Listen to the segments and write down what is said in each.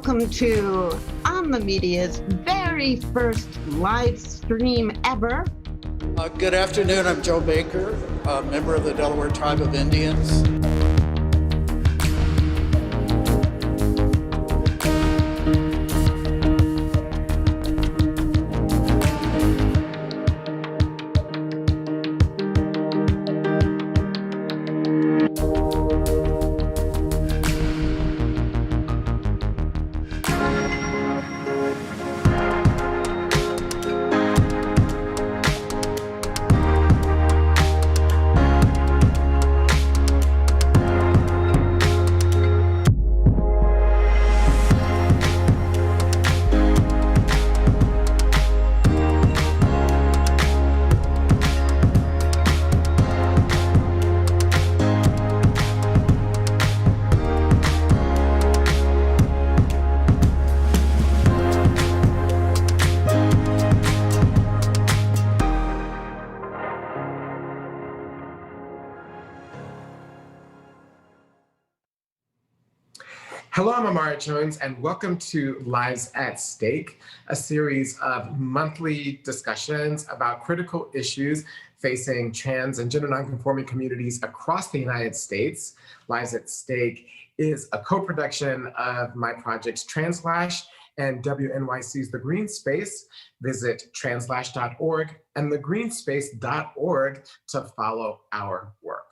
welcome to On the Media's very first live stream ever. Good afternoon, I'm Joe Baker, a member of the Delaware Tribe of Indians. Hello, I'm Imara Jones, and welcome to Lives at Stake, a series of monthly discussions about critical issues facing trans and gender nonconforming communities across the United States. Lives at Stake is a co-production of my projects TransLash and WNYC's The Greene Space. Visit translash.org and thegreenspace.org to follow our work.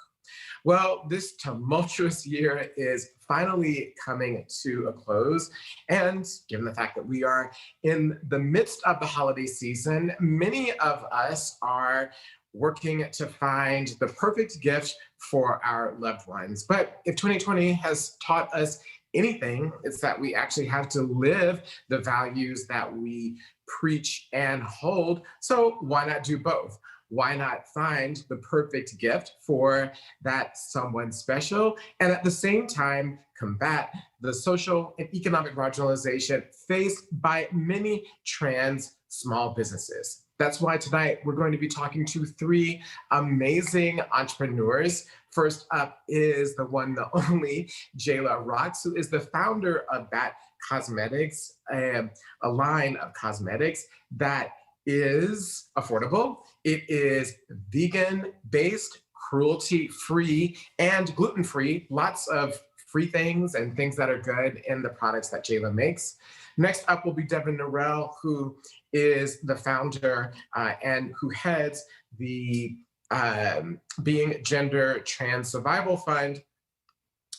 Well, this tumultuous year is finally coming to a close. And given the fact that we are in the midst of the holiday season, many of us are working to find the perfect gift for our loved ones. But if 2020 has taught us anything, it's that we actually have to live the values that we preach and hold. So why not do both? Why not find the perfect gift for that someone special and at the same time combat the social and economic marginalization faced by many trans small businesses? That's why tonight we're going to be talking to three amazing entrepreneurs. First up is the one, the only Jayla Roxx, who is the founder of Bat Cosmetics, a line of cosmetics that is affordable. It is vegan-based, cruelty-free, and gluten-free. Lots of free things and things that are good in the products that Jayla makes. Next up will be Devin Norrell, who is the founder and who heads the Being Gender Trans Survival Fund.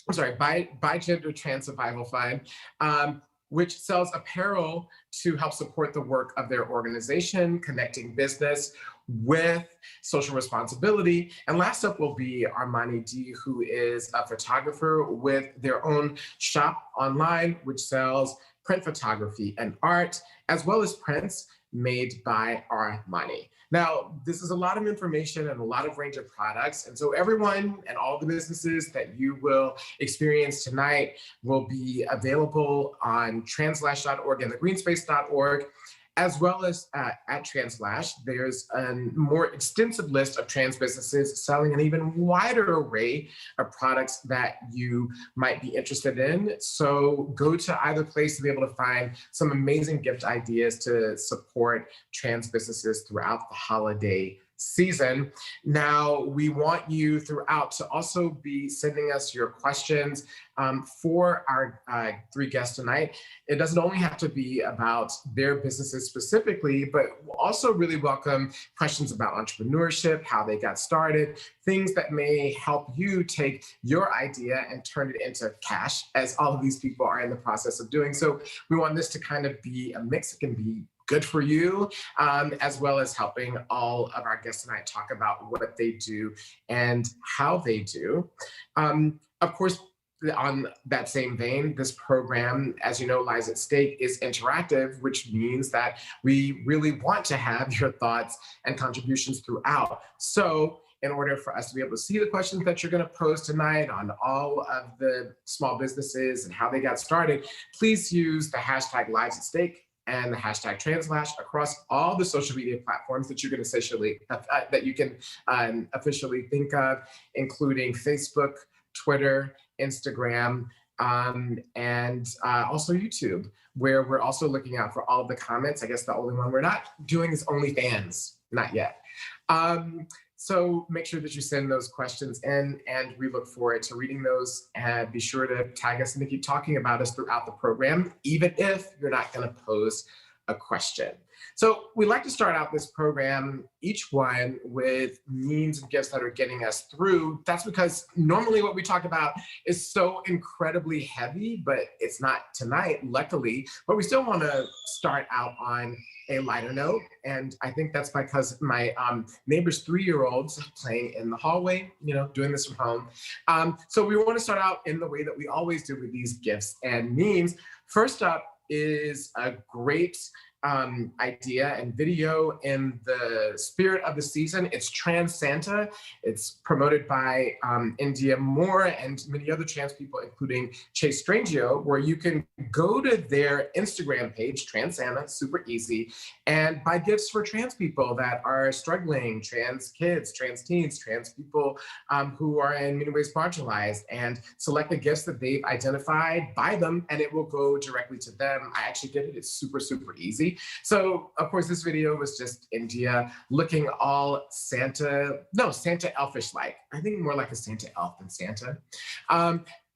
I'm sorry, by Gender Trans Survival Fund, which sells apparel to help support the work of their organization, connecting business with social responsibility. And last up will be Armani Dae, who is a photographer with their own shop online, which sells print photography and art, as well as prints made by Armani. Now, this is a lot of information and a lot of range of products. And so everyone and all the businesses that you will experience tonight will be available on translash.org and thegreenspace.org, as well as at TransLash. There's a more extensive list of trans businesses selling an even wider array of products that you might be interested in. So go to either place to be able to find some amazing gift ideas to support trans businesses throughout the holiday season. Now, we want you throughout to also be sending us your questions for our three guests tonight. It doesn't only have to be about their businesses specifically, but we'll also really welcome questions about entrepreneurship, how they got started, things that may help you take your idea and turn it into cash, as all of these people are in the process of doing. So we want this to kind of be a mix. It can be good for you, as well as helping all of our guests tonight talk about what they do and how they do. Of course, on that same vein, this program, as you know, Lives at Stake is interactive, which means that we really want to have your thoughts and contributions throughout. So in order for us to be able to see the questions that you're going to pose tonight on all of the small businesses and how they got started, please use the hashtag Lives at Stake and the hashtag TransLash across all the social media platforms that you can officially think of, including Facebook, Twitter, Instagram, and also YouTube, where we're also looking out for all of the comments. I guess the only one we're not doing is OnlyFans, not yet. So make sure that you send those questions in, and we look forward to reading those. And be sure to tag us and to keep talking about us throughout the program, even if you're not going to pose a question. So we like to start out this program, each one, with memes and gifts that are getting us through. That's because normally what we talk about is so incredibly heavy, but it's not tonight, luckily. But we still want to start out on a lighter note. And I think that's because my neighbor's 3-year-old's playing in the hallway, doing this from home. So we want to start out in the way that we always do with these gifts and memes. First up is a great idea and video in the spirit of the season. It's Trans Santa. It's promoted by India Moore and many other trans people, including Chase Strangio, where you can go to their Instagram page, Trans Santa, super easy, and buy gifts for trans people that are struggling, trans kids, trans teens, trans people who are in many ways marginalized, and select the gifts that they've identified, buy them, and it will go directly to them. I actually did it. It's super, super easy. So, of course, this video was just India looking all Santa elfish-like. I think more like a Santa elf than Santa.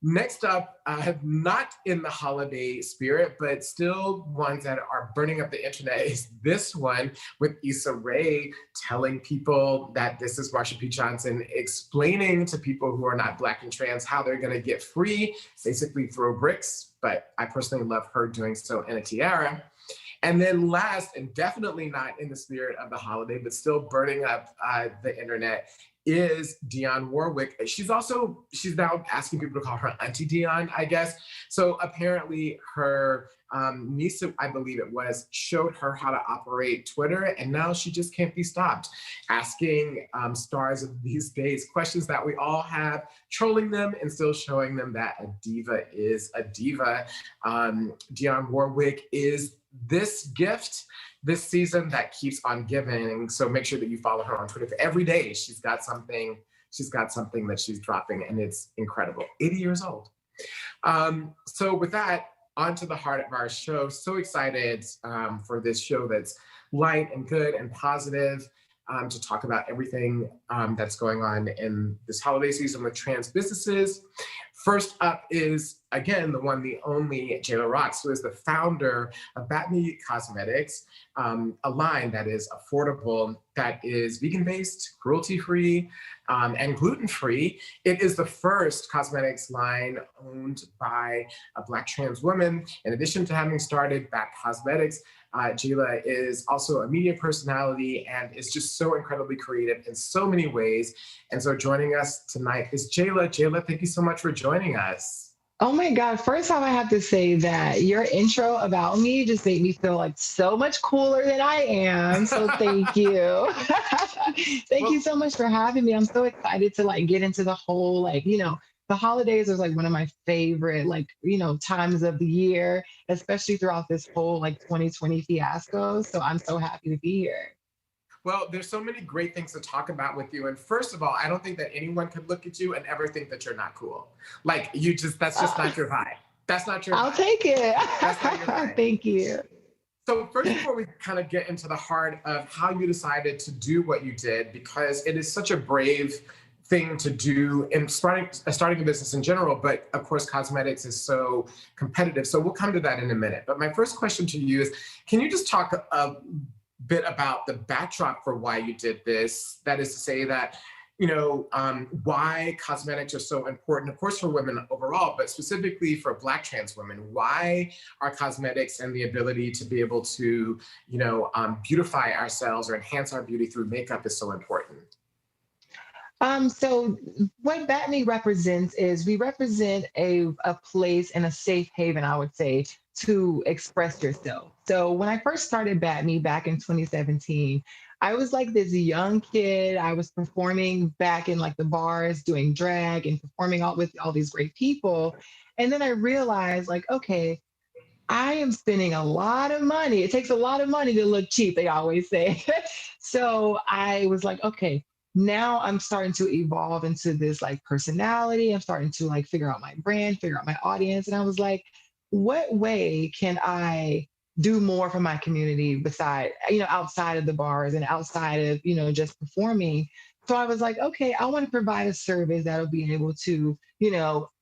Next up, not in the holiday spirit, but still ones that are burning up the internet, is this one with Issa Rae telling people that this is Marsha P. Johnson explaining to people who are not Black and trans how they're going to get free, basically throw bricks. But I personally love her doing so in a tiara. And then last, and definitely not in the spirit of the holiday, but still burning up the internet, is Dionne Warwick. She's now asking people to call her Auntie Dionne, I guess. So apparently her niece, I believe it was, showed her how to operate Twitter, and now she just can't be stopped asking stars of these days questions that we all have, trolling them and still showing them that a diva is a diva. Dionne Warwick is this gift this season that keeps on giving. So make sure that you follow her on Twitter. Every day she's got something that she's dropping, and it's incredible. 80 years old. So with that, on to the heart of our show. So excited for this show that's light and good and positive, to talk about everything that's going on in this holiday season with trans businesses. First up is, again, the one, the only, Jayla Roxx, who is the founder of Batme Cosmetics, a line that is affordable, that is vegan-based, cruelty-free, and gluten-free. It is the first cosmetics line owned by a Black trans woman. In addition to having started Bat Cosmetics, Jayla is also a media personality and is just so incredibly creative in so many ways. And so joining us tonight is Jayla. Jayla, thank you so much for joining us. Oh my God, first off, I have to say that your intro about me just made me feel like so much cooler than I am. So thank you. Thank you so much for having me. I'm so excited to get into the whole, the holidays is one of my favorite, times of the year, especially throughout this whole 2020 fiasco. So I'm so happy to be here. Well, there's so many great things to talk about with you. And first of all, I don't think that anyone could look at you and ever think that you're not cool. That's just not your vibe. That's not your vibe. I'll take it. That's not your vibe. Thank you. So first, before we kind of get into the heart of how you decided to do what you did, because it is such a brave thing to do in starting a business in general, but of course, cosmetics is so competitive. So we'll come to that in a minute. But my first question to you is, can you just talk a bit about the backdrop for why you did this? That is to say that, why cosmetics are so important, of course, for women overall, but specifically for Black trans women. Why are cosmetics and the ability to be able to, beautify ourselves or enhance our beauty through makeup is so important? So what Batme represents is we represent a place and a safe haven, I would say, to express yourself. So when I first started Batme back in 2017, I was this young kid. I was performing back in the bars, doing drag and performing with all these great people. And then I realized okay, I am spending a lot of money. It takes a lot of money to look cheap, they always say. So I was okay, now I'm starting to evolve into this like personality. I'm starting to like figure out my brand, figure out my audience. And I was like, what way can I do more for my community beside, outside of the bars and outside of, just performing? So I was like, okay, I want to provide a service that'll be able to,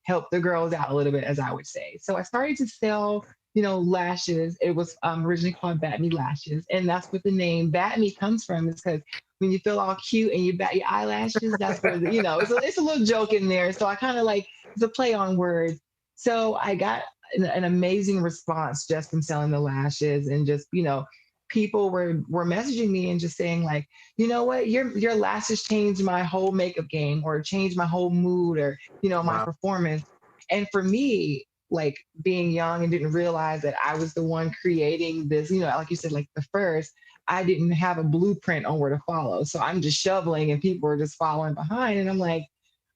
help the girls out a little bit, as I would say. So I started to sell, lashes. It was originally called Bat Me Lashes. And that's what the name Bat Me comes from, is because when you feel all cute and you bat your eyelashes, that's where, it's a little joke in there. So I kind of like, it's a play on words. So I got an amazing response just from selling the lashes, and just, people were messaging me and just saying like, you know what, your lashes changed my whole makeup game, or changed my whole mood, or, my Wow. performance. And for me, like being young and didn't realize that I was the one creating this, like you said, like the first, I didn't have a blueprint on where to follow. So I'm just shoveling and people are just following behind. And I'm like,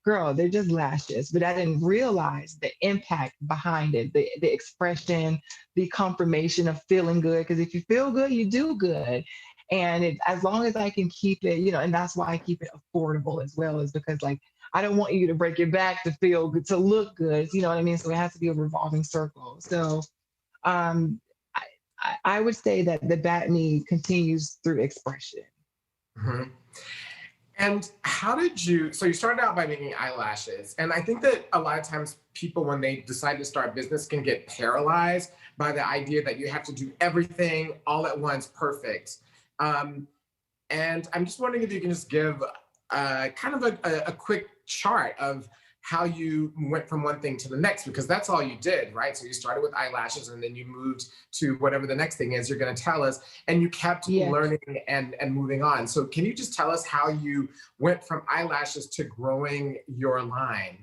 girl, they're just lashes. But I didn't realize the impact behind it, the expression, the confirmation of feeling good. Because if you feel good, you do good. And as long as I can keep it, and that's why I keep it affordable as well, is because like, I don't want you to break your back to feel good, to look good. You know what I mean? So it has to be a revolving circle. So um, I would say that the Bat Me continues through expression. Mhm. And how did you, so you started out by making eyelashes. And I think that a lot of times people, when they decide to start business, can get paralyzed by the idea that you have to do everything all at once perfect. And I'm just wondering if you can just give kind of a quick chart of how you went from one thing to the next, because that's all you did, right? So you started with eyelashes and then you moved to whatever the next thing is you're going to tell us, and you kept learning and moving on. So can you just tell us how you went from eyelashes to growing your line?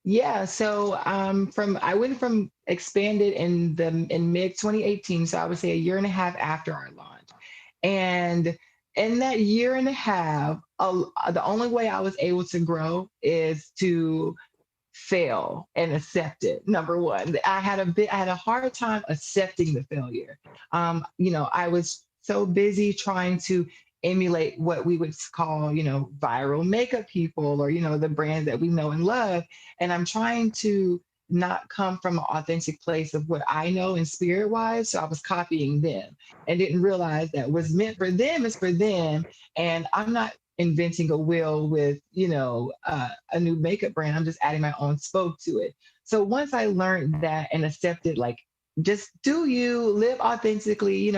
Yeah, so I went from expanded in mid 2018, so I would say a year and a half after our launch. And in that year and a half, the only way I was able to grow is to fail and accept it. Number one, I had a hard time accepting the failure. I was so busy trying to emulate what we would call, viral makeup people, or, the brands that we know and love. And I'm trying to not come from an authentic place of what I know and spirit wise. So I was copying them and didn't realize that what's meant for them is for them. And I'm not inventing a wheel with, a new makeup brand. I'm just adding my own spoke to it. So once I learned that and accepted, like, just do you live authentically,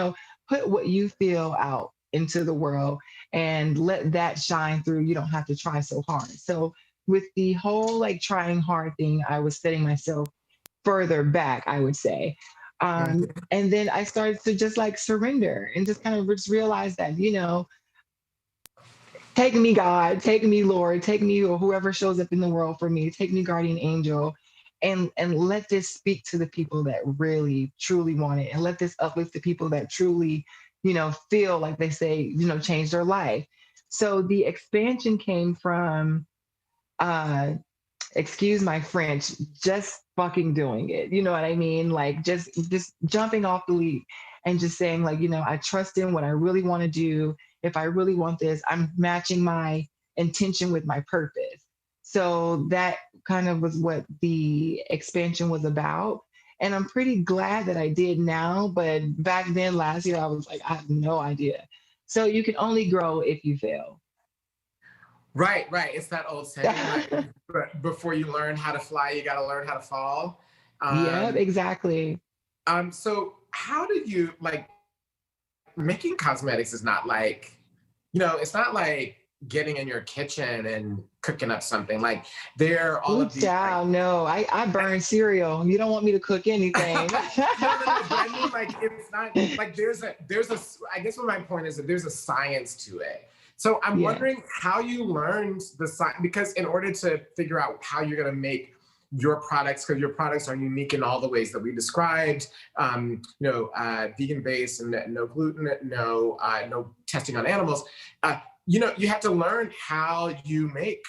put what you feel out into the world and let that shine through. You don't have to try so hard. So with the whole like trying hard thing, I was setting myself further back, I would say. And then I started to just like surrender and just kind of just realize that, take me, God, take me, Lord, take me, or whoever shows up in the world for me, take me, guardian angel, and let this speak to the people that really truly want it, and let this uplift the people that truly, feel like they say, change their life. So the expansion came from, excuse my French, just fucking doing it. You know what I mean? Like just jumping off the leap and just saying like, I trust in what I really want to do. If I really want this, I'm matching my intention with my purpose. So that kind of was what the expansion was about. And I'm pretty glad that I did now. But back then, last year, I was like, I have no idea. So you can only grow if you fail. Right. It's that old saying, like, before you learn how to fly, you got to learn how to fall. Yeah, exactly. So how did you, like, making cosmetics is not like, it's not like getting in your kitchen and cooking up something. Like, there are all of these. Child, no, I burn cereal. You don't want me to cook anything. No, but I mean, like, it's not like there's a, I guess what my point is that there's a science to it. So I'm wondering how you learned the science, because in order to figure out how you're going to make your products, because your products are unique in all the ways that we described, vegan-based and no gluten, no testing on animals. You have to learn how you make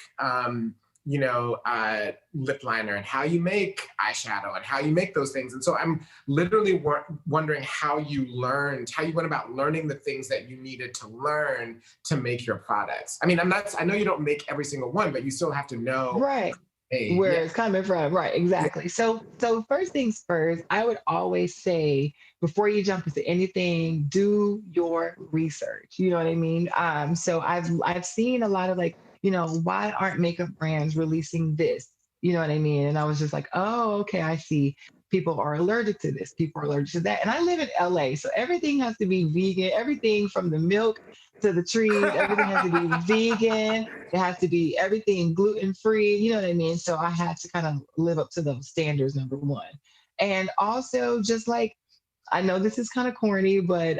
lip liner and how you make eyeshadow and how you make those things. And so I'm literally wondering how you went about learning the things that you needed to learn to make your products. I mean, I know you don't make every single one, but you still have to know. Right. Hey, Where yeah. it's coming from. Right, exactly. So first things first, I would always say before you jump into anything, do your research. You know what I mean? So I've seen a lot of like, why aren't makeup brands releasing this? You know what I mean? And I was just like, oh, okay, I see. People are allergic to this, people are allergic to that. And I live in LA, so everything has to be vegan, everything from the milk to the trees, everything has to be vegan. It has to be everything gluten free. You know what I mean? So I had to kind of live up to those standards, number one. And also, just like, I know this is kind of corny, but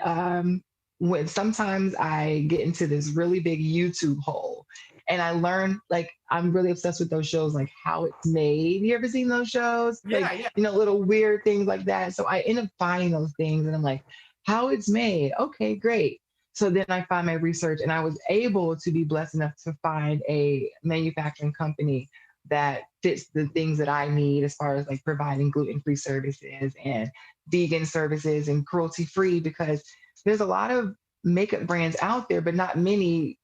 when sometimes I get into this really big YouTube hole and I learn, like, I'm really obsessed with those shows, like How It's Made. You ever seen those shows? Yeah, Like, little weird things like that. So I end up finding those things and I'm like, How It's Made. Okay, great. So then I find my research and I was able to be blessed enough to find a manufacturing company that fits the things that I need as far as like providing gluten-free services and vegan services and cruelty-free, because there's a lot of makeup brands out there, but not many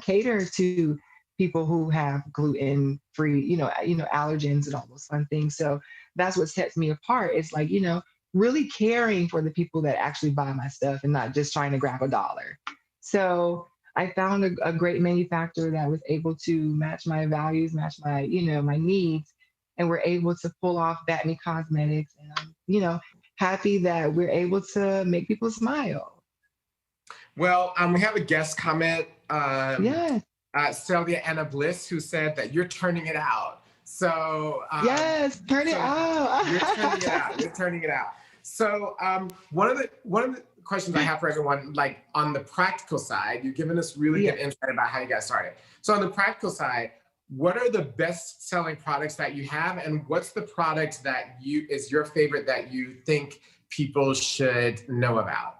cater to people who have gluten-free, allergens and all those fun things. So that's what sets me apart. It's like, really caring for the people that actually buy my stuff and not just trying to grab a dollar. So I found a great manufacturer that was able to match my values, match my, my needs, and we're able to pull off Batney Cosmetics. And I'm, happy that we're able to make people smile. Well, we have a guest comment. Yes. Celia Anna Bliss, who said that you're turning it out. So yes, turn it out. You're turning it out. You're turning it out. So one of the questions I have for everyone, like on the practical side, you've given us really good insight about how you got started. So on the practical side, what are the best selling products that you have, and what's the product that is your favorite that you think people should know about?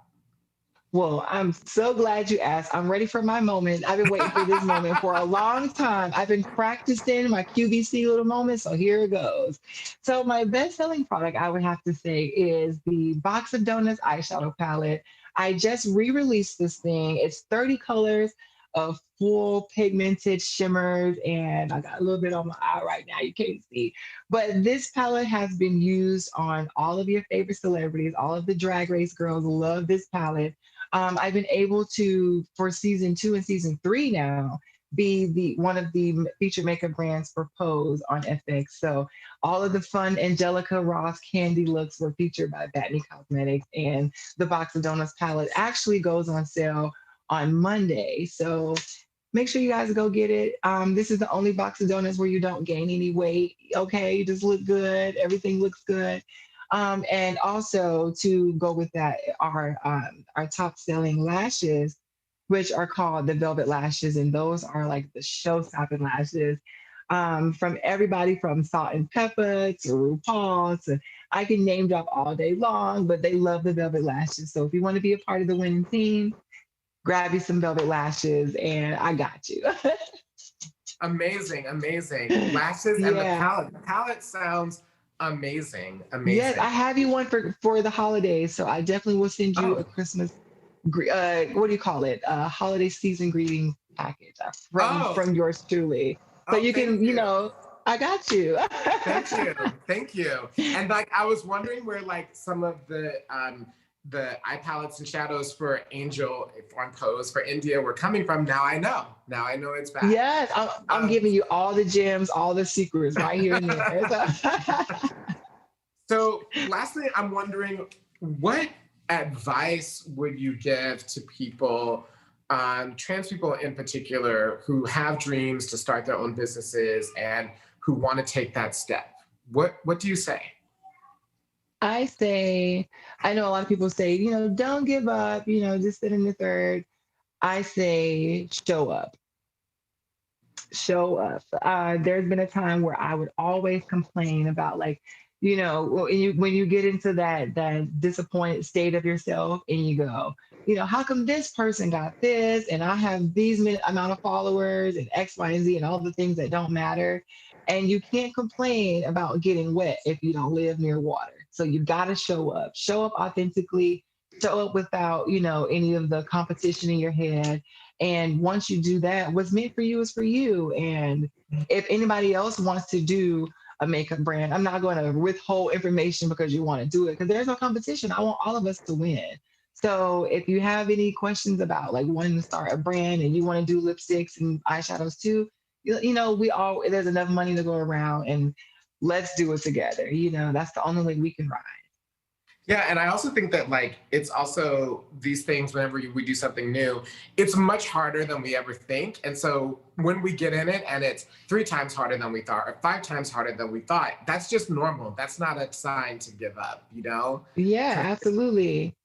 Well, I'm so glad you asked. I'm ready for my moment. I've been waiting for this moment for a long time. I've been practicing my QVC little moment, so here it goes. So my best-selling product, I would have to say, is the Box of Donuts eyeshadow palette. I just re-released this thing. It's 30 colors of full pigmented shimmers, and I got a little bit on my eye right now. You can't see. But this palette has been used on all of your favorite celebrities. All of the Drag Race girls love this palette. I've been able to, for season 2 and season 3 now, be one of the featured makeup brands for Pose on FX. So all of the fun Angelica Ross candy looks were featured by Batney Cosmetics, and the Box of Donuts palette actually goes on sale on Monday. So make sure you guys go get it. This is the only Box of Donuts where you don't gain any weight. Okay, you just look good. Everything looks good. And also to go with that, our top selling lashes, which are called the Velvet Lashes. And those are like the show-stopping lashes from everybody from Salt and Pepper to RuPaul to, I can name drop all day long, but they love the Velvet Lashes. So if you want to be a part of the winning team, grab you some Velvet Lashes and I got you. Amazing, amazing. Lashes and the palette. The palette sounds amazing. Yes, I have you one for the holidays, so I definitely will send you a Christmas, what do you call it? Holiday season greeting package from yours truly. So you can, I got you. Thank you. And like, I was wondering where like some of the eye palettes and shadows for Angel on Pose for India were coming from. Now I know it's back. Yes, I'm giving you all the gems, all the secrets right here and there. So lastly, I'm wondering, what advice would you give to people, trans people in particular, who have dreams to start their own businesses and who want to take that step? What do you say? I say, I know a lot of people say, don't give up, just sit in the third. I say, show up. Show up. There's been a time where I would always complain about like, you know, when you get into that disappointed state of yourself and you go, you know, how come this person got this and I have these amount of followers and X, Y, and Z and all the things that don't matter. And you can't complain about getting wet if you don't live near water. So you've got to show up authentically, show up without, you know, any of the competition in your head. And once you do that, what's meant for you is for you. And if anybody else wants to do a makeup brand, I'm not going to withhold information because you want to do it, because there's no competition. I want all of us to win. So if you have any questions about like wanting to start a brand and you want to do lipsticks and eyeshadows too, you know, there's enough money to go around, and let's do it together. You know, that's the only way we can ride. Yeah, and I also think that like it's also these things, whenever we do something new, it's much harder than we ever think. And so when we get in it and it's 3 times harder than we thought or 5 times harder than we thought, that's just normal. That's not a sign to give up, you know? Yeah, absolutely.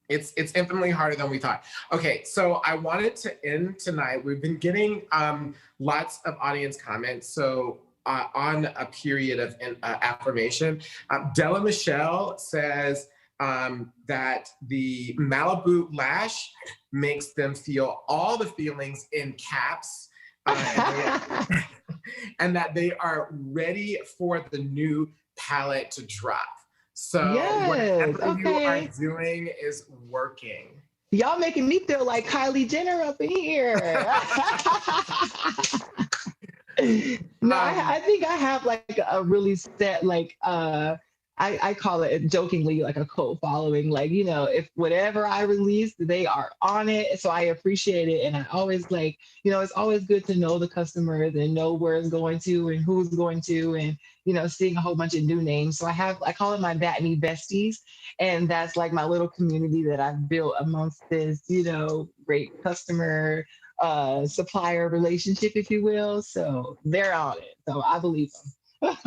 It's infinitely harder than we thought. Okay, so I wanted to end tonight. We've been getting lots of audience comments. So on a period of affirmation, Della Michelle says that the Malibu lash makes them feel all the feelings in caps, and that they are ready for the new palette to drop. So yes, whatever you are doing is working. Y'all making me feel like Kylie Jenner up in here. No, I think I have like a really set, like, I call it jokingly like a cult following. Like, you know, if whatever I release, they are on it. So I appreciate it. And I always like, you know, it's always good to know the customers and know where it's going to and who's going to, and, you know, seeing a whole bunch of new names. So I call it my Batney besties. And that's like my little community that I've built amongst this, you know, great customer supplier relationship, if you will. So they're on it. So I believe them.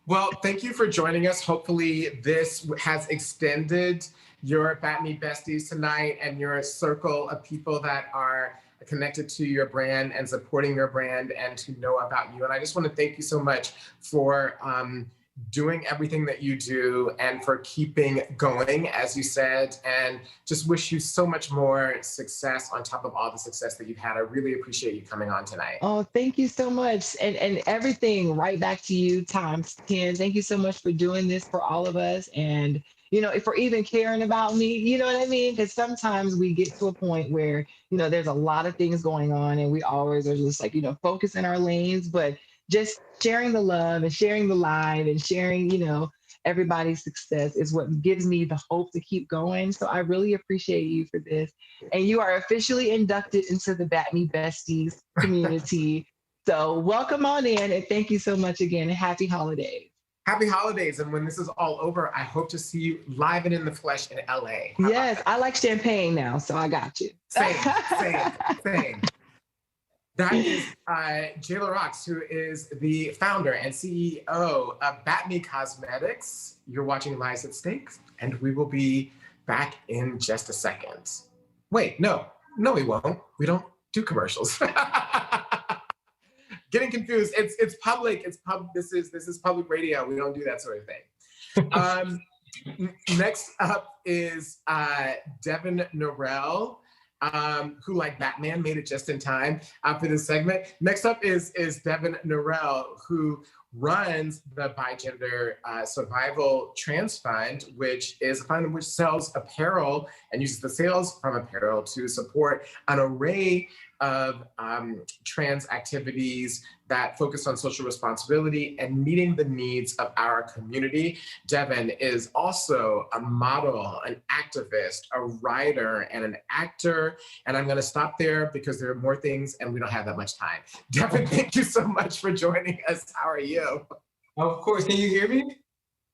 Well, thank you for joining us. Hopefully this has extended your Batney besties tonight and your circle of people that are connected to your brand and supporting your brand and to know about you. And I just want to thank you so much for doing everything that you do and for keeping going, as you said, and just wish you so much more success on top of all the success that you've had. I really appreciate you coming on tonight. Oh, thank you so much. And everything right back to you times 10. Thank you so much for doing this for all of us. And, you know, for even caring about me, you know what I mean? Because sometimes we get to a point where, you know, there's a lot of things going on and we always are just like, you know, focus in our lanes, but just sharing the love and sharing the light and sharing, you know, everybody's success is what gives me the hope to keep going. So I really appreciate you for this. And you are officially inducted into the Batney Besties community. So welcome on in, and thank you so much again, and happy holidays. Happy holidays. And when this is all over, I hope to see you live and in the flesh in LA. Yes, I like champagne now, so I got you. Same. That is Jayla Roxx, who is the founder and CEO of Batney Cosmetics. You're watching Lives at Stake, and we will be back in just a second. Wait, no, we won't. We don't do commercials. Getting confused. It's public. This is public radio. We don't do that sort of thing. Next up is Devon Norrell, who, like Batman, made it just in time for this segment. Next up is Devon Norrell, who runs the Bigender Survival Trans Fund, which is a fund which sells apparel and uses the sales from apparel to support an array of trans activities that focus on social responsibility and meeting the needs of our community. Devon is also a model, an activist, a writer, and an actor. And I'm gonna stop there because there are more things and we don't have that much time. Devon, thank you so much for joining us. How are you? Of course, can you hear me?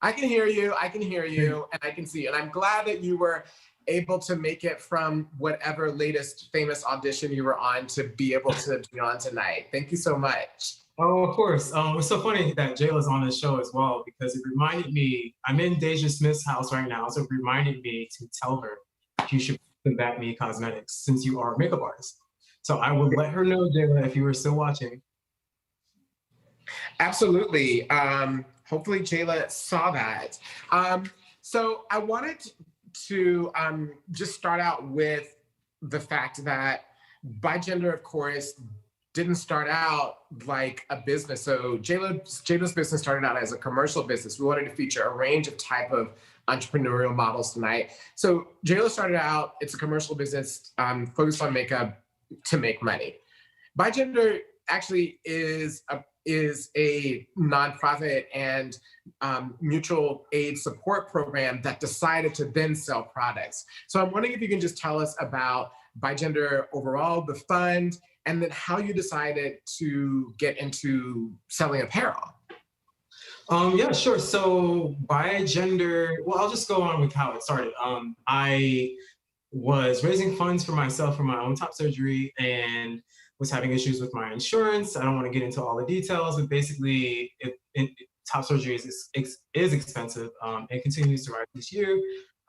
I can hear you, and I can see you. And I'm glad that you were able to make it from whatever latest famous audition you were on to be able to be on tonight. Thank you so much. Oh, of course. It's so funny that Jayla's on this show as well, because it reminded me, I'm in Deja Smith's house right now, so it reminded me to tell her you should put Batney Cosmetics since you are a makeup artist. So I would let her know, Jayla, if you were still watching. Absolutely. Hopefully Jayla saw that. So I wanted to just start out with the fact that Bigender, of course, didn't start out like a business. So Jayla's business started out as a commercial business. We wanted to feature a range of type of entrepreneurial models tonight. So Jayla started out, it's a commercial business focused on makeup to make money. Bigender actually is a nonprofit and mutual aid support program that decided to then sell products. So I'm wondering if you can just tell us about Bigender overall, the fund, and then how you decided to get into selling apparel. Yeah, sure. So Bigender, well, I'll just go on with how it started. I was raising funds for myself for my own top surgery and was having issues with my insurance. I don't want to get into all the details, but basically, top surgery is expensive and continues to rise this year.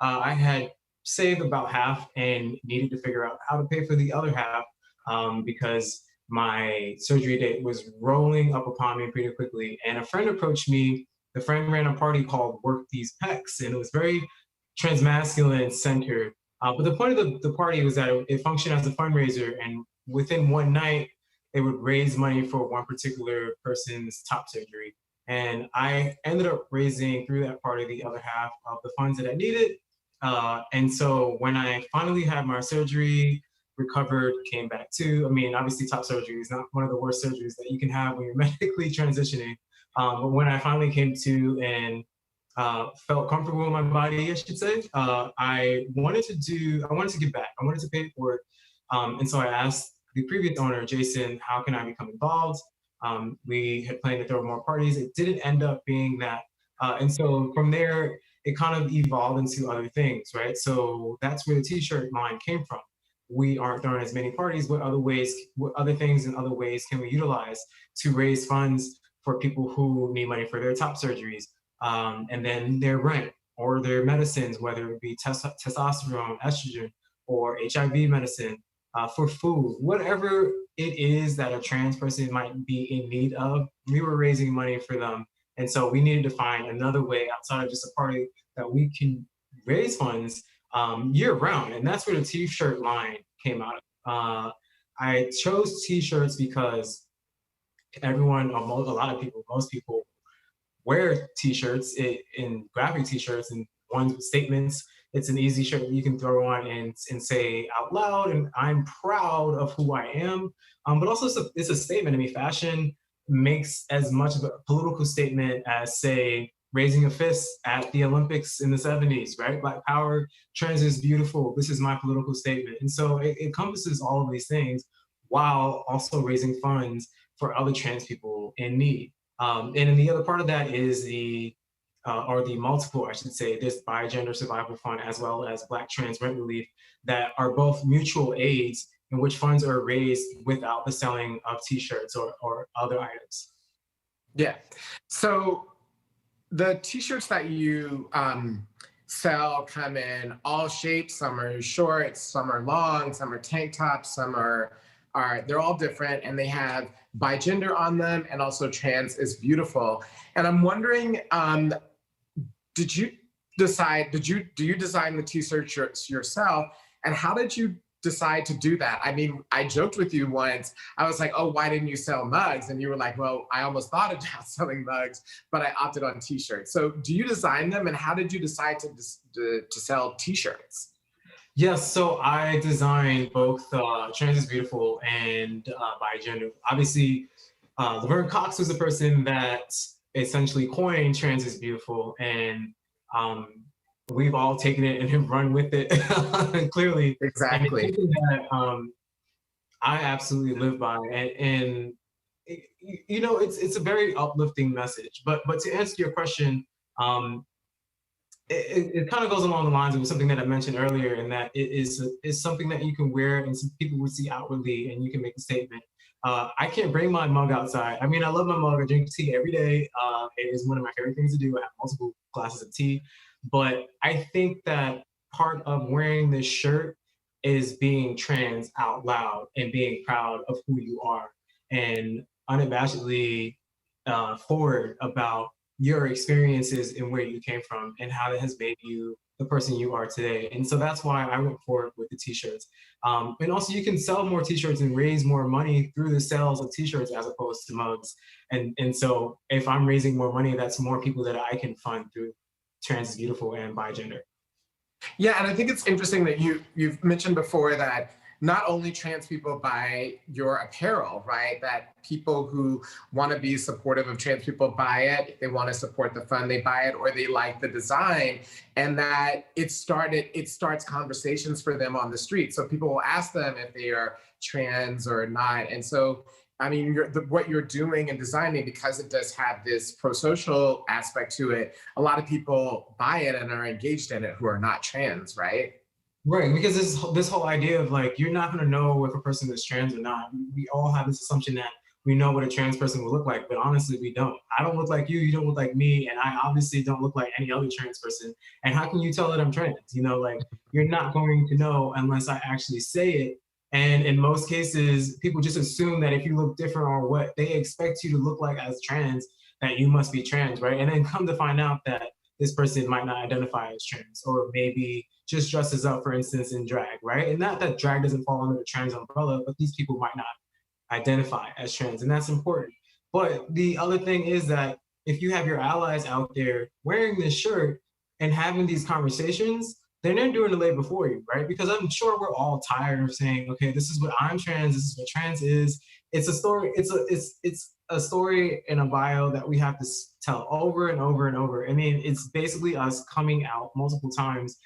I had saved about half and needed to figure out how to pay for the other half because my surgery date was rolling up upon me pretty quickly. And a friend approached me. The friend ran a party called Work These Pecs, and it was very transmasculine centered. But the point of the party was that it functioned as a fundraiser, and within one night, they would raise money for one particular person's top surgery. And I ended up raising through that party the other half of the funds that I needed. And so when I finally had my surgery, recovered, came back to, I mean, obviously top surgery is not one of the worst surgeries that you can have when you're medically transitioning. But when I finally came to and felt comfortable in my body, I should say, I wanted to give back. I wanted to pay it forward. And so I asked the previous owner, Jason, how can I become involved? We had planned to throw more parties. It didn't end up being that. And so from there, it kind of evolved into other things, right? So that's where the t-shirt line came from. We aren't throwing as many parties. What other things and other ways can we utilize to raise funds for people who need money for their top surgeries? And then their rent or their medicines, whether it be testosterone, estrogen, or HIV medicine, for food, whatever it is that a trans person might be in need of, we were raising money for them. And so we needed to find another way outside of just a party that we can raise funds year round. And that's where the t-shirt line came out of. I chose t-shirts because most people wear t-shirts in graphic t-shirts and ones with statements. It's an easy shirt that you can throw on and say out loud, and I'm proud of who I am. But also it's a statement. I mean, fashion makes as much of a political statement as, say, raising a fist at the Olympics in the 70s, right? Black power, trans is beautiful. This is my political statement. And so it encompasses all of these things while also raising funds for other trans people in need. And then the other part of that is the multiple, I should say, this Bigender Survival Fund, as well as Black Trans Rent Relief, that are both mutual aids in which funds are raised without the selling of t-shirts or other items. Yeah. So the t-shirts that you sell come in all shapes. Some are short, some are long, some are tank tops, some they're all different, and they have bigender on them, and also trans is beautiful. And I'm wondering, do you design the t-shirts yourself, and how did you decide to do that? I mean, I joked with you once. I was like, oh, why didn't you sell mugs? And you were like, well, I almost thought about selling mugs, but I opted on t-shirts. So do you design them, and how did you decide to sell t-shirts? Yes, so I designed both Trans is Beautiful and Bigender. Obviously, Laverne Cox was the person that essentially coined Trans is Beautiful, and we've all taken it and run with it, clearly. Exactly. And it's something that I absolutely live by, and you know, it's a very uplifting message. But to answer your question, it kind of goes along the lines of something that I mentioned earlier, in that it is something that you can wear and some people would see outwardly, and you can make a statement. I can't bring my mug outside. I mean, I love my mug. I drink tea every day. It is one of my favorite things to do. I have multiple glasses of tea. But I think that part of wearing this shirt is being trans out loud and being proud of who you are and unabashedly forward about your experiences and where you came from and how that has made you the person you are today. And so that's why I went forward with the t-shirts. And also you can sell more t-shirts and raise more money through the sales of t-shirts as opposed to mugs. And so if I'm raising more money, that's more people that I can fund through Trans is Beautiful and Bi Gender. Yeah, and I think it's interesting that you've mentioned before that not only trans people buy your apparel, right? That people who want to be supportive of trans people buy it, if they want to support the fund, they buy it, or they like the design, and that it starts conversations for them on the street. So people will ask them if they are trans or not. And so, I mean, what you're doing and designing, because it does have this pro-social aspect to it, a lot of people buy it and are engaged in it who are not trans, right? Right, because this whole idea of like, you're not gonna know if a person is trans or not. We all have this assumption that we know what a trans person will look like, but honestly, we don't. I don't look like you don't look like me, and I obviously don't look like any other trans person. And how can you tell that I'm trans? You know, like, you're not going to know unless I actually say it. And in most cases, people just assume that if you look different or what they expect you to look like as trans, that you must be trans, right? And then come to find out that this person might not identify as trans, or maybe just dresses up, for instance, in drag, right? And not that drag doesn't fall under the trans umbrella, but these people might not identify as trans, and that's important. But the other thing is that if you have your allies out there wearing this shirt and having these conversations, then they're doing the labor for you, right? Because I'm sure we're all tired of saying, okay, this is what I'm trans, this is what trans is. It's a story, it's a story in a bio that we have to tell over and over and over. I mean, it's basically us coming out multiple times,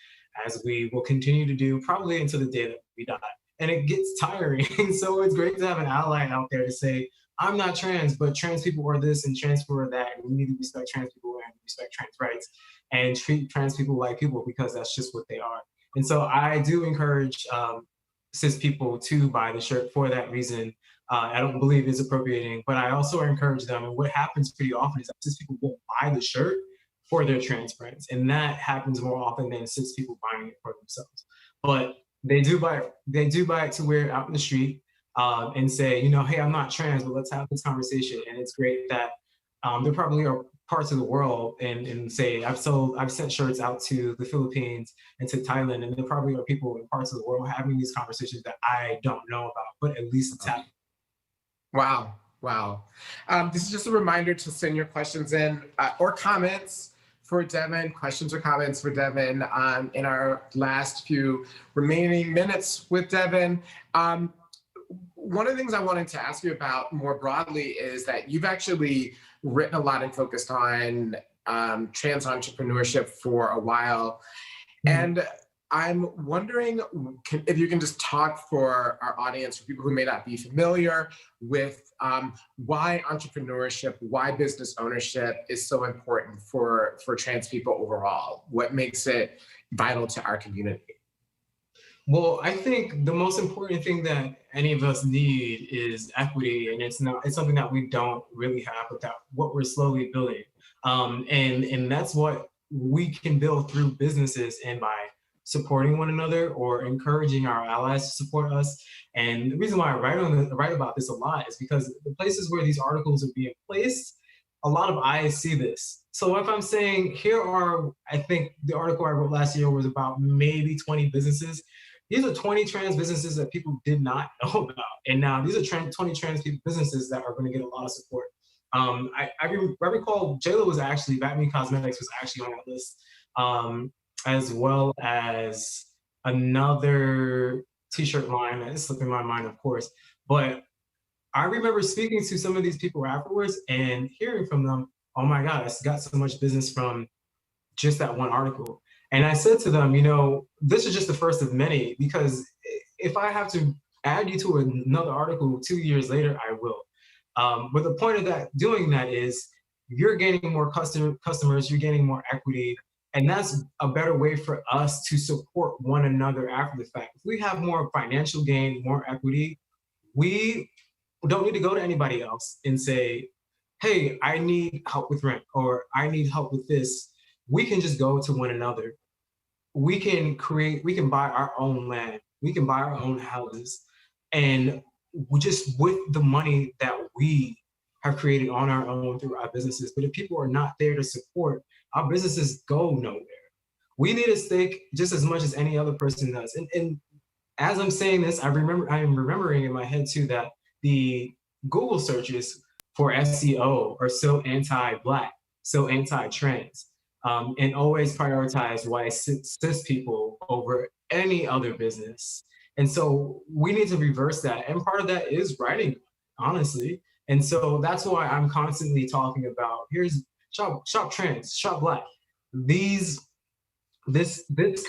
as we will continue to do probably until the day that we die. And it gets tiring. So it's great to have an ally out there to say, I'm not trans, but trans people are this and trans people are that. And we need to respect trans people and respect trans rights and treat trans people like people, because that's just what they are. And so I do encourage cis people to buy the shirt for that reason. I don't believe it's appropriating, but I also encourage them. And what happens pretty often is that cis people won't buy the shirt for their trans friends. And that happens more often than cis people buying it for themselves. But they do buy it to wear it out in the street and say, you know, hey, I'm not trans, but let's have this conversation. And it's great that there probably are parts of the world and say, I've sent shirts out to the Philippines and to Thailand, and there probably are people in parts of the world having these conversations that I don't know about, but at least it's happening. Wow. Wow. This is just a reminder to send your questions in or comments for Devin, questions or comments for Devin in our last few remaining minutes with Devin. One of the things I wanted to ask you about more broadly is that you've actually written a lot and focused on trans entrepreneurship for a while. And I'm wondering if you can just talk for our audience, for people who may not be familiar with why entrepreneurship, why business ownership is so important for trans people overall. What makes it vital to our community? Well, I think the most important thing that any of us need is equity, and it's something that we don't really have without what we're slowly building. And that's what we can build through businesses and by supporting one another or encouraging our allies to support us. And the reason why I write about this a lot is because the places where these articles are being placed, a lot of eyes see this. So if I'm saying I think the article I wrote last year was about maybe 20 businesses. These are 20 trans businesses that people did not know about. And now these are 20 trans businesses that are going to get a lot of support. I recall Jayla was actually, Batman Cosmetics was actually on that list, as well as another t-shirt line that is slipping my mind, of course. But I remember speaking to some of these people afterwards and hearing from them, oh my God, I got so much business from just that one article. And I said to them, you know, this is just the first of many, because if I have to add you to another article 2 years later, I will. But the point of doing that is you're gaining more customers, you're gaining more equity, and that's a better way for us to support one another after the fact. If we have more financial gain, more equity, we don't need to go to anybody else and say, hey, I need help with rent, or I need help with this. We can just go to one another. We can buy our own land. We can buy our own houses. And we just with the money that we have created on our own through our businesses. But if people are not there to support, our businesses go nowhere. We need a stake just as much as any other person does. And as I'm saying this, I am remembering in my head too that the Google searches for SEO are so anti-Black, so anti-trans, and always prioritize white cis people over any other business. And so we need to reverse that. And part of that is writing, honestly. And so that's why I'm constantly talking about, here's shop trans, shop Black. This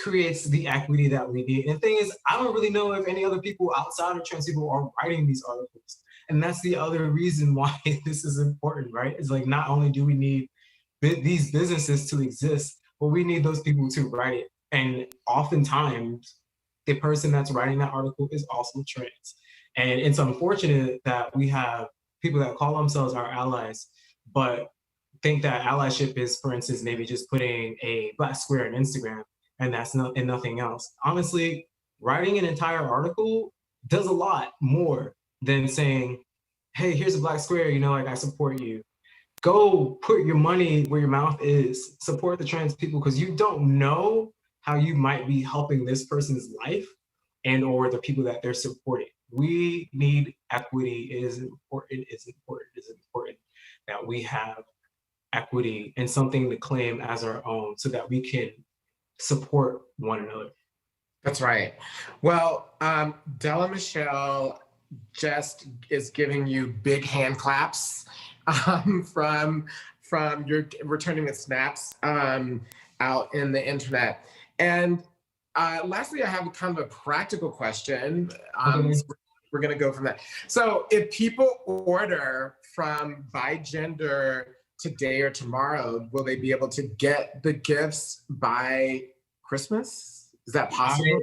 creates the equity that we need. And the thing is, I don't really know if any other people outside of trans people are writing these articles. And that's the other reason why this is important, right? It's like, not only do we need these businesses to exist, but we need those people to write it. And oftentimes, the person that's writing that article is also trans. And it's unfortunate that we have people that call themselves our allies, but think that allyship is, for instance, maybe just putting a Black square on Instagram and that's and nothing else. Honestly, writing an entire article does a lot more than saying, hey, here's a Black square, you know, like, I support you. Go put your money where your mouth is. Support the trans people, because you don't know how you might be helping this person's life and or the people that they're supporting. We need equity. It is important. It's important that we have equity and something to claim as our own so that we can support one another. That's right. Well, Della Michelle just is giving you big hand claps from your returning the snaps out in the internet. And lastly, I have kind of a practical question. We're going to go from that. So if people order from By Gender today or tomorrow, will they be able to get the gifts by Christmas? Is that possible?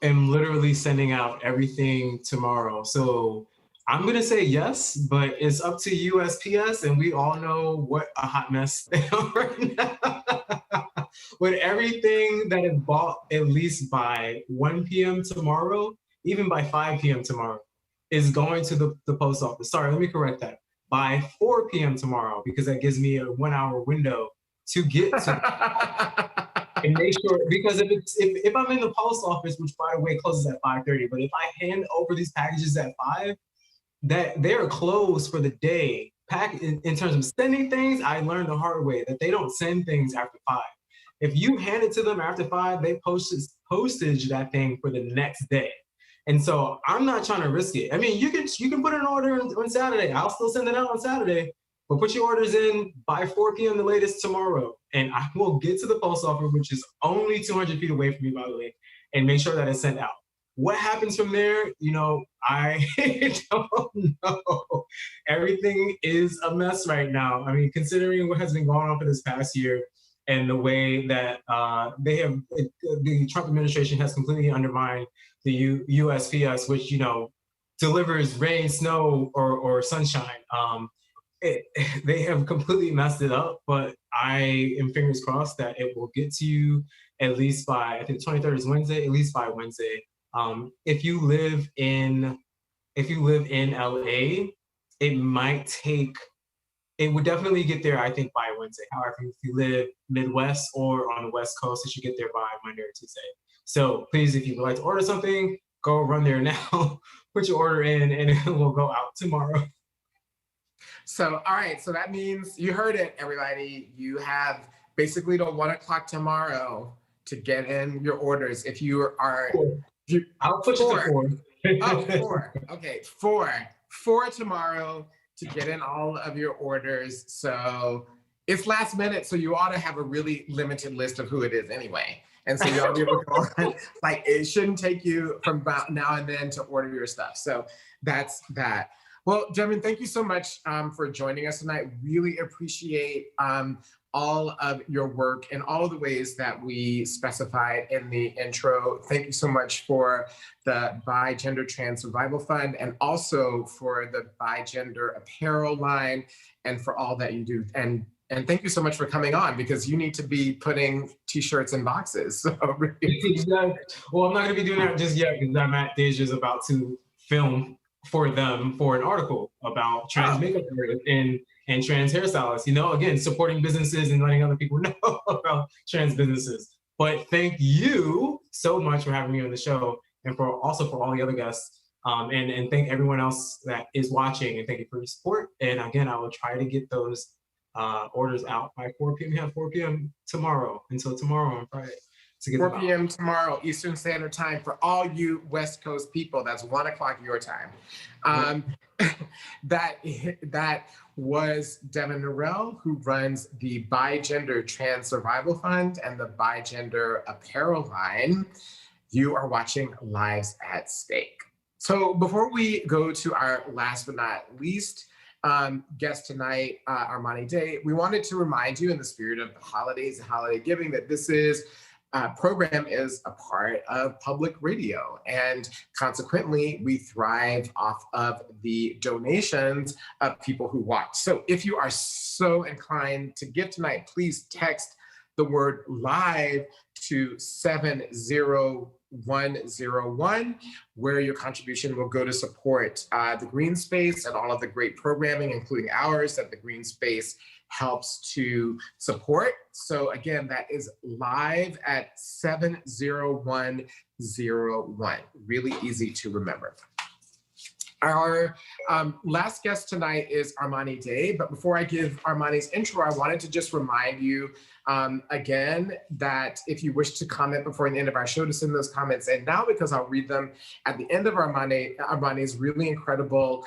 I am literally sending out everything tomorrow. So I'm going to say yes, but it's up to USPS, and we all know what a hot mess they are right now. With everything that is bought at least by 1 p.m. tomorrow, even by 5 p.m. tomorrow, is going to the post office. Sorry, let me correct that. By 4 p.m. tomorrow, because that gives me a 1 hour window to get to and make sure, because if I'm in the post office, which by the way closes at 5:30, but if I hand over these packages at 5, that they're closed for the day. In terms of sending things, I learned the hard way that they don't send things after 5. If you hand it to them after 5, they postage that thing for the next day. And so I'm not trying to risk it. I mean, you can put an order on Saturday. I'll still send it out on Saturday, but put your orders in by 4 p.m. the latest tomorrow. And I will get to the post office, which is only 200 feet away from me, by the way, and make sure that it's sent out. What happens from there, you know, I don't know. Everything is a mess right now. I mean, considering what has been going on for this past year and the way that the Trump administration has completely undermined the USPS, which, you know, delivers rain, snow, or sunshine. They have completely messed it up, but I am fingers crossed that it will get to you at least by, I think 23rd is Wednesday, at least by Wednesday. If you live in LA, it would definitely get there, I think, by Wednesday. However, if you live Midwest or on the West Coast, it should get there by Monday or Tuesday. So please, if you would like to order something, go run there now, put your order in, and it will go out tomorrow. So, all right. So that means you heard it, everybody. You have basically till 1 o'clock tomorrow to get in your orders. If you are, I'll put you to 4. Oh, 4. Okay, 4 tomorrow to get in all of your orders. So it's last minute, so you ought to have a really limited list of who it is anyway. And so you'll be able to go on. Like, it shouldn't take you from about now and then to order your stuff. So that's that. Well, Devin, thank you so much for joining us tonight. Really appreciate all of your work and all of the ways that we specified in the intro. Thank you so much for the By Gender Trans Survival Fund, and also for the By Gender apparel line, and for all that you do. And And thank you so much for coming on, because you need to be putting t-shirts in boxes. So Exactly. Well, I'm not going to be doing that just yet because I'm at Deja's about to film for them for an article about trans makeup artists and trans hairstylists. You know, again, supporting businesses and letting other people know about trans businesses. But thank you so much for having me on the show, and for all the other guests. And thank everyone else that is watching, and thank you for your support. And again, I will try to get those orders out by 4 p.m. We have 4 p.m. tomorrow, until tomorrow on Friday. 4 p.m. tomorrow, Eastern Standard Time, for all you West Coast people. That's 1 o'clock your time. That was Devon Norrell, who runs the Bi-Gender Trans Survival Fund and the Bi-Gender Apparel line. You are watching Lives at Stake. So before we go to our last but not least guest tonight, Armani Dae, we wanted to remind you, in the spirit of the holidays and holiday giving, that this program is a part of public radio, and consequently we thrive off of the donations of people who watch. So if you are so inclined to give tonight, please text the word live to 70101, where your contribution will go to support the Greene Space and all of the great programming, including ours, that the Greene Space helps to support. So again, that is live at 70101. Really easy to remember. Our last guest tonight is Armani Dae, but before I give Armani's intro, I wanted to just remind you again that if you wish to comment before the end of our show, to send those comments in now, because I'll read them at the end of Armani's really incredible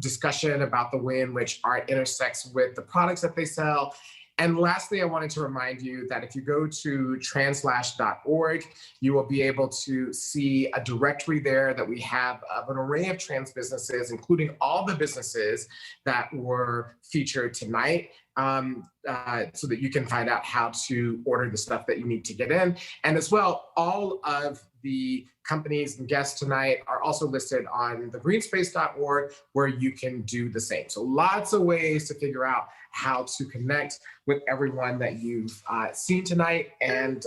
discussion about the way in which art intersects with the products that they sell. And lastly, I wanted to remind you that if you go to TransLash.org, you will be able to see a directory there that we have of an array of trans businesses, including all the businesses that were featured tonight, so that you can find out how to order the stuff that you need to get in. And as well, all of the companies and guests tonight are also listed on the greenspace.org, where you can do the same. So lots of ways to figure out how to connect with everyone that you've seen tonight, and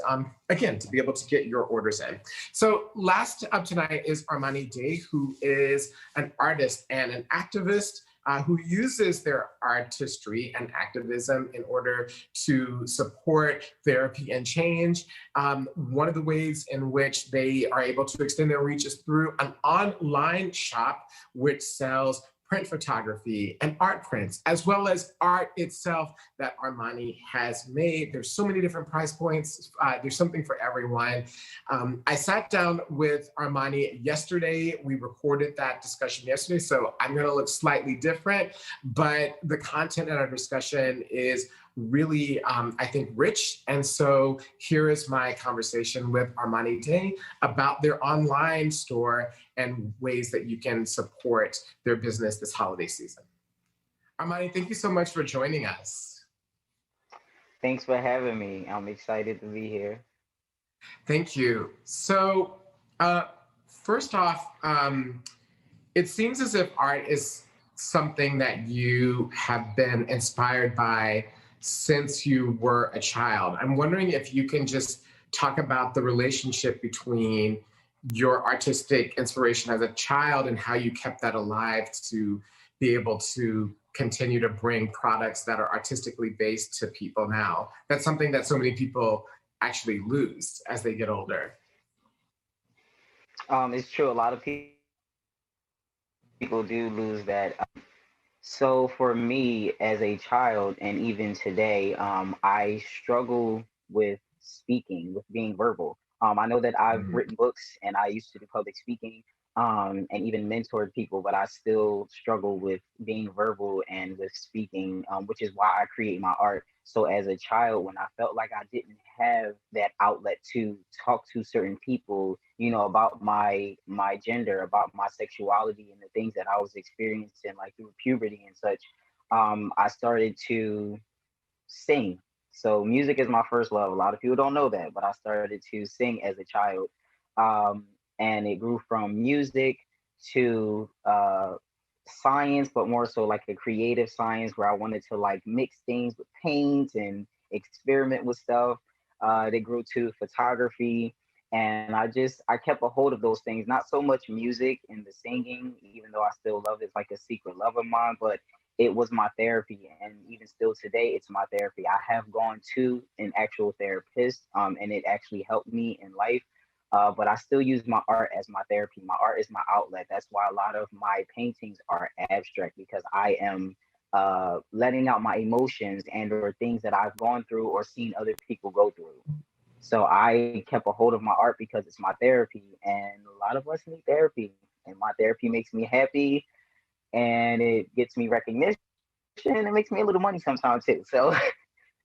again, to be able to get your orders in. So last up tonight is Armani Dae, who is an artist and an activist who uses their artistry and activism in order to support therapy and change. One of the ways in which they are able to extend their reach is through an online shop which sells print photography and art prints, as well as art itself that Armani has made. There's so many different price points. There's something for everyone. I sat down with Armani yesterday. We recorded that discussion yesterday, so I'm gonna look slightly different, but the content in our discussion is really, I think, rich. And so here is my conversation with Armani Dae about their online store and ways that you can support their business this holiday season. Armani, thank you so much for joining us. Thanks for having me. I'm excited to be here. Thank you. So first off, it seems as if art is something that you have been inspired by since you were a child. I'm wondering if you can just talk about the relationship between your artistic inspiration as a child and how you kept that alive to be able to continue to bring products that are artistically based to people now. That's something that so many people actually lose as they get older. It's true. A lot of people do lose that. So for me as a child, and even today, I struggle with speaking, with being verbal. I know that I've written books and I used to do public speaking and even mentored people, but I still struggle with being verbal and with speaking, which is why I create my art. So as a child, when I felt like I didn't have that outlet to talk to certain people, you know, about my gender, about my sexuality and the things that I was experiencing, like through puberty and such, I started to sing. So music is my first love. A lot of people don't know that, but I started to sing as a child. And it grew from music to science, but more so like a creative science where I wanted to like mix things with paint and experiment with stuff. They grew to photography, and I kept a hold of those things. Not so much music and the singing, even though I still love it. It's like a secret love of mine, but it was my therapy, and even still today, it's my therapy. I have gone to an actual therapist, and it actually helped me in life. But I still use my art as my therapy. My art is my outlet. That's why a lot of my paintings are abstract, because I am letting out my emotions and or things that I've gone through or seen other people go through. So I kept a hold of my art because it's my therapy, and a lot of us need therapy. And my therapy makes me happy, and it gets me recognition. It makes me a little money sometimes too. So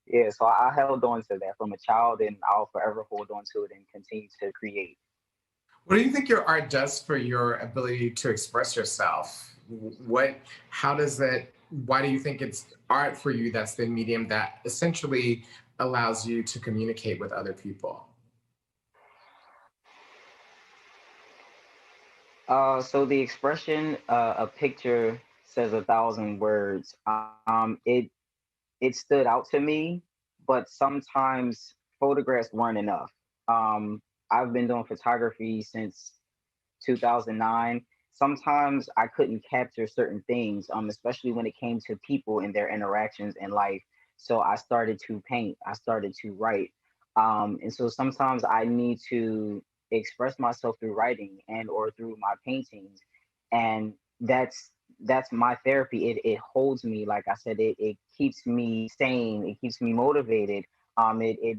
yeah, so I held on to that from a child, and I'll forever hold on to it and continue to create. What do you think your art does for your ability to express yourself? How does that, why do you think it's art for you that's the medium that essentially allows you to communicate with other people? So the expression, a picture says 1,000 words. It stood out to me, but sometimes photographs weren't enough. Um, I've been doing photography since 2009. Sometimes I couldn't capture certain things, especially when it came to people and their interactions in life. So I started to paint, I started to write. And so sometimes I need to express myself through writing and or through my paintings. And that's my therapy. It holds me, like I said, it keeps me sane, it keeps me motivated. It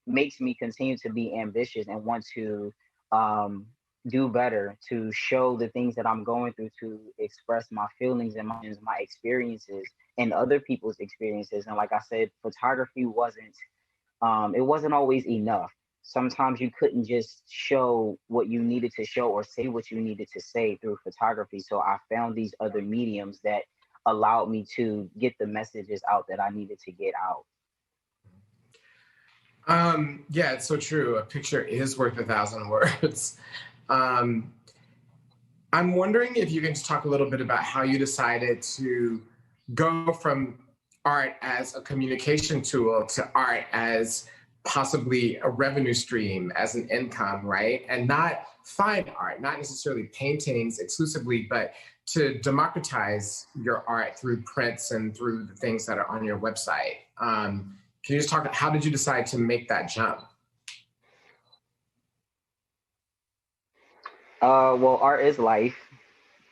makes me continue to be ambitious and want to um, do better, to show the things that I'm going through, to express my feelings and my experiences and other people's experiences. And like I said, photography it wasn't always enough. Sometimes you couldn't just show what you needed to show or say what you needed to say through photography. So I found these other mediums that allowed me to get the messages out that I needed to get out. Yeah, it's so true. A picture is worth 1,000 words. Um, I'm wondering if you can just talk a little bit about how you decided to go from art as a communication tool to art as possibly a revenue stream, as an income, right? And not fine art, not necessarily paintings exclusively, but to democratize your art through prints and through the things that are on your website. Can you just talk, how did you decide to make that jump? Well, art is life.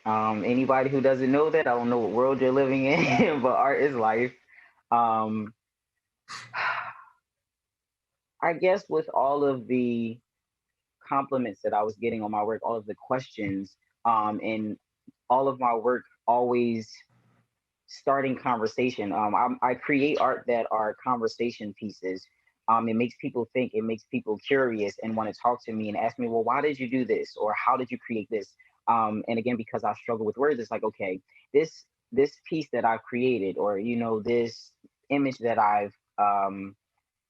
Anybody who doesn't know that, I don't know what world you're living in, but art is life. Um, I guess with all of the compliments that I was getting on my work, all of the questions, and all of my work always starting conversation. I create art that are conversation pieces. It makes people think, it makes people curious and want to talk to me and ask me, well, why did you do this? Or how did you create this? And again, because I struggle with words, it's like, okay, this piece that I've created, or this image that I've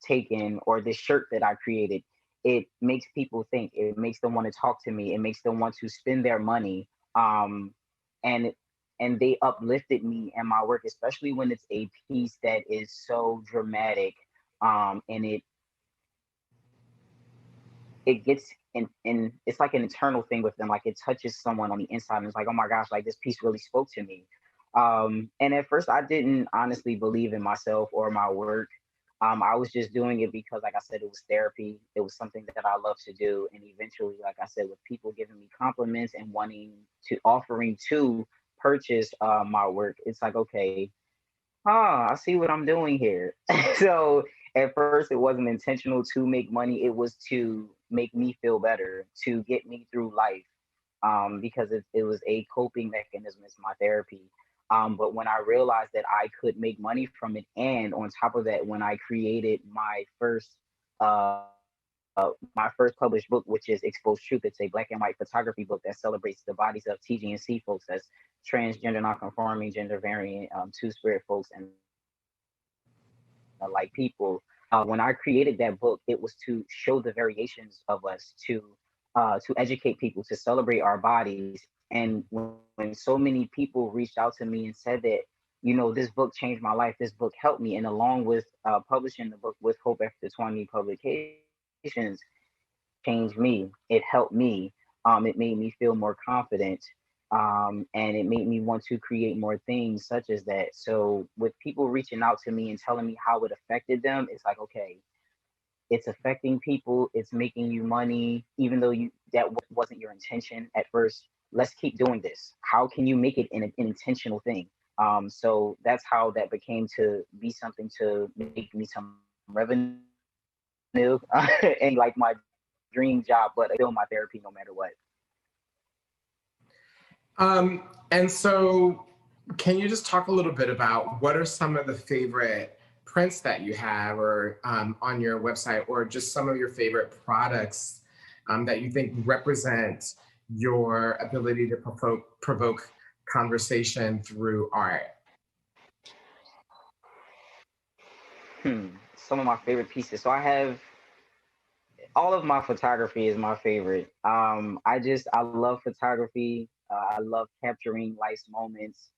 taken, or this shirt that I created, it makes people think, it makes them want to talk to me, it makes them want to spend their money. And and they uplifted me and my work, especially when it's a piece that is so dramatic. And it gets in it's like an internal thing with them, like it touches someone on the inside, and it's like, oh my gosh, like this piece really spoke to me. And at first I didn't honestly believe in myself or my work. I was just doing it because, like I said, it was therapy. It was something that I love to do. And eventually, like I said, with people giving me compliments and offering to purchase my work, it's like, okay, I see what I'm doing here. So at first, it wasn't intentional to make money. It was to make me feel better, to get me through life, because it was a coping mechanism. It's my therapy. But when I realized that I could make money from it, and on top of that, when I created uh, my first published book, which is Exposed Truth, it's a black and white photography book that celebrates the bodies of TGNC folks, that's transgender, non-conforming, gender variant, two-spirit folks, and like people. When I created that book, it was to show the variations of us, to educate people, to celebrate our bodies, And when so many people reached out to me and said that, you know, this book changed my life, this book helped me, and along with publishing the book with Hope After 20 Publications, changed me. It helped me. It made me feel more confident. And it made me want to create more things such as that. So with people reaching out to me and telling me how it affected them, it's like, okay, it's affecting people, it's making you money, even though wasn't your intention at first. Let's keep doing this. How can you make it an intentional thing? So that's how that became to be something to make me some revenue and like my dream job, but still my therapy no matter what. And so can you just talk a little bit about what are some of the favorite prints that you have or on your website, or just some of your favorite products that you think represent your ability to provoke conversation through art? Some of my favorite pieces. So I have all of my photography is my favorite. I love photography. I love capturing life's moments.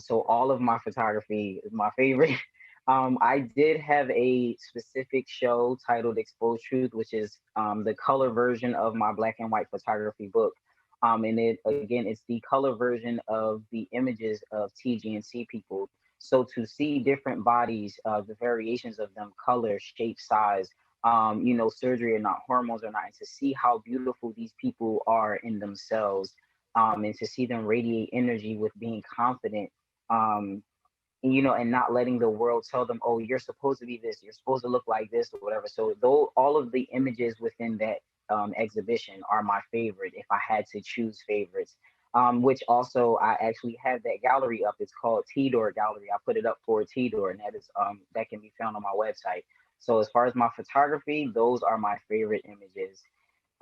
So all of my photography is my favorite. I did have a specific show titled Exposed Truth, which is the color version of my black and white photography book. And it's the color version of the images of TGNC people. So to see different bodies, the variations of them, color, shape, size, surgery or not, hormones or not, and to see how beautiful these people are in themselves, and to see them radiate energy with being confident, and not letting the world tell them, oh, you're supposed to be this, you're supposed to look like this or whatever. So though all of the images within that exhibition are my favorite, if I had to choose favorites, which also I actually have that gallery up. It's called T-Door Gallery. I put it up for T-Door, and that can be found on my website. So as far as my photography, those are my favorite images.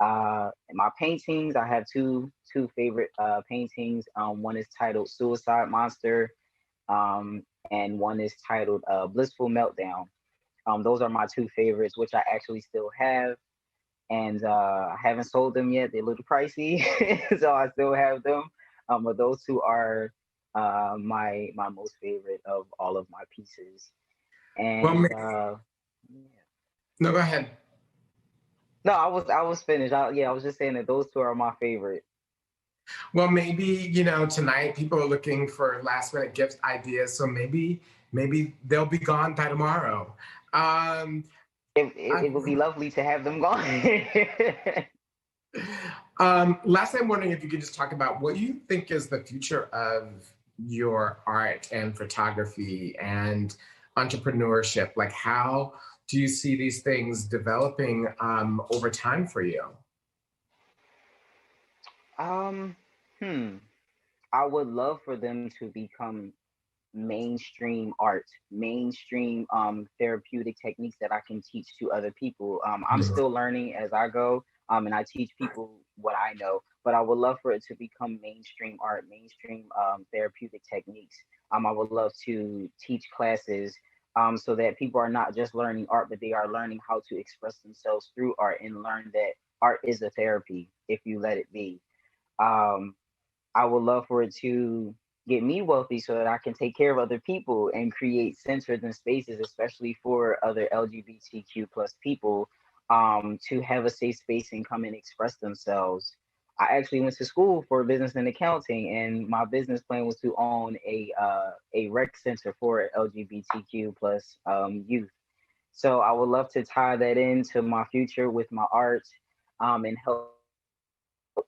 My paintings, I have two favorite paintings. One is titled Suicide Monster, and one is titled Blissful Meltdown. Those are my two favorites, which I actually still have. And I haven't sold them yet. They're a little pricey, so I still have them. But those two are my most favorite of all of my pieces. And no, go ahead. No, I was finished. I was just saying that those two are my favorite. Well, maybe, tonight people are looking for last minute gift ideas. So maybe they'll be gone by tomorrow. It would be lovely to have them gone. Lastly, I'm wondering if you could just talk about what you think is the future of your art and photography and entrepreneurship. Like, how do you see these things developing over time for you? I would love for them to become mainstream art, mainstream therapeutic techniques that I can teach to other people. I'm still learning as I go, and I teach people what I know, but I would love for it to become mainstream art, mainstream therapeutic techniques. I would love to teach classes so that people are not just learning art, but they are learning how to express themselves through art and learn that art is a therapy if you let it be. I would love for it to get me wealthy so that I can take care of other people and create centers and spaces, especially for other LGBTQ plus people, to have a safe space and come and express themselves. I actually went to school for business and accounting, and my business plan was to own a rec center for LGBTQ plus youth. So I would love to tie that into my future with my art, and help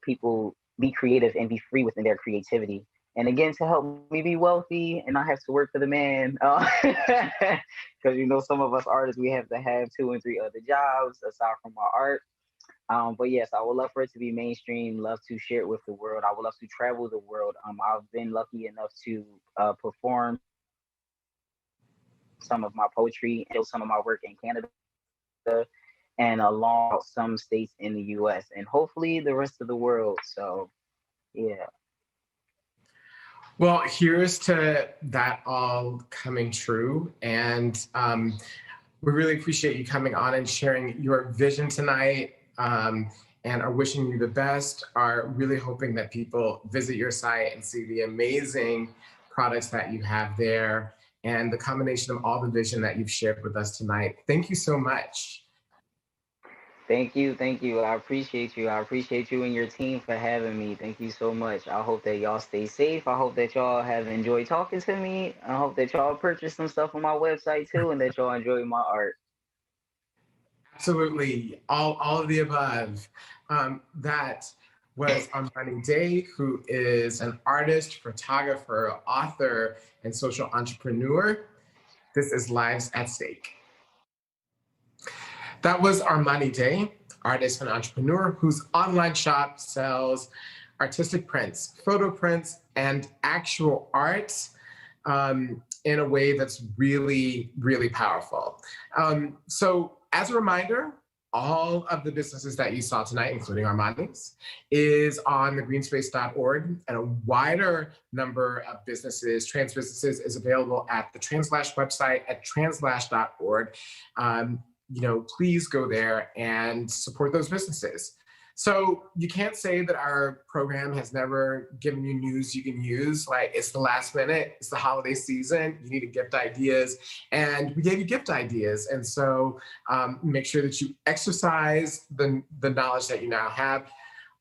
people be creative and be free within their creativity. And again, to help me be wealthy and not have to work for the man. Because, some of us artists, we have to have 2 and 3 other jobs aside from our art. But yes, I would love for it to be mainstream, love to share it with the world. I would love to travel the world. I've been lucky enough to perform some of my poetry and some of my work in Canada and along some states in the US and hopefully the rest of the world. So, yeah. Well, here's to that all coming true. And we really appreciate you coming on and sharing your vision tonight, and are wishing you the best, are really hoping that people visit your site and see the amazing products that you have there and the combination of all the vision that you've shared with us tonight. Thank you so much. Thank you, thank you. I appreciate you. I appreciate you and your team for having me. Thank you so much. I hope that y'all stay safe. I hope that y'all have enjoyed talking to me. I hope that y'all purchased some stuff on my website too, and that y'all enjoy my art. Absolutely, all of the above. That was Armani Dae, who is an artist, photographer, author, and social entrepreneur. This is Lives at Stake. That was Armani Dae, artist and entrepreneur whose online shop sells artistic prints, photo prints, and actual art in a way that's really, really powerful. So as a reminder, all of the businesses that you saw tonight, including Armani's, is on the greenspace.org, and a wider number of businesses, trans businesses, is available at the TransLash website at translash.org. Please go there and support those businesses. So you can't say that our program has never given you news you can use. Like, it's the last minute, it's the holiday season, you need to gift ideas, and we gave you gift ideas. And so make sure that you exercise the knowledge that you now have.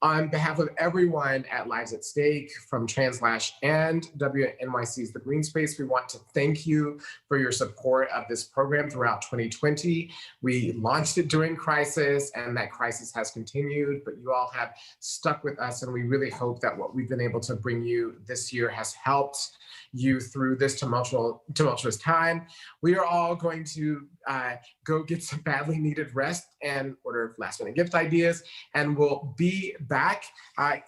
On behalf of everyone at Lives at Stake, from TransLash and WNYC's The Greene Space, we want to thank you for your support of this program throughout 2020. We launched it during crisis, and that crisis has continued, but you all have stuck with us, and we really hope that what we've been able to bring you this year has helped you through this tumultuous time. We are all going to go get some badly needed rest and order last minute gift ideas, and we'll be back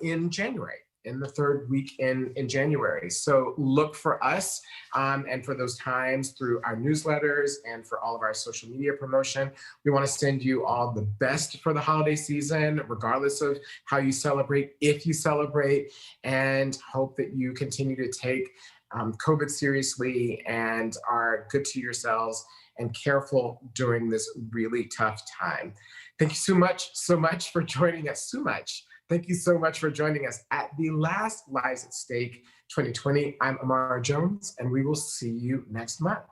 in January, in the third week in January. So look for us and for those times through our newsletters and for all of our social media promotion. We want to send you all the best for the holiday season, regardless of how you celebrate, if you celebrate, and hope that you continue to take COVID seriously and are good to yourselves and careful during this really tough time. Thank you so much for joining us. Thank you so much for joining us at the last Lives at Stake 2020. I'm Imara Jones, and we will see you next month.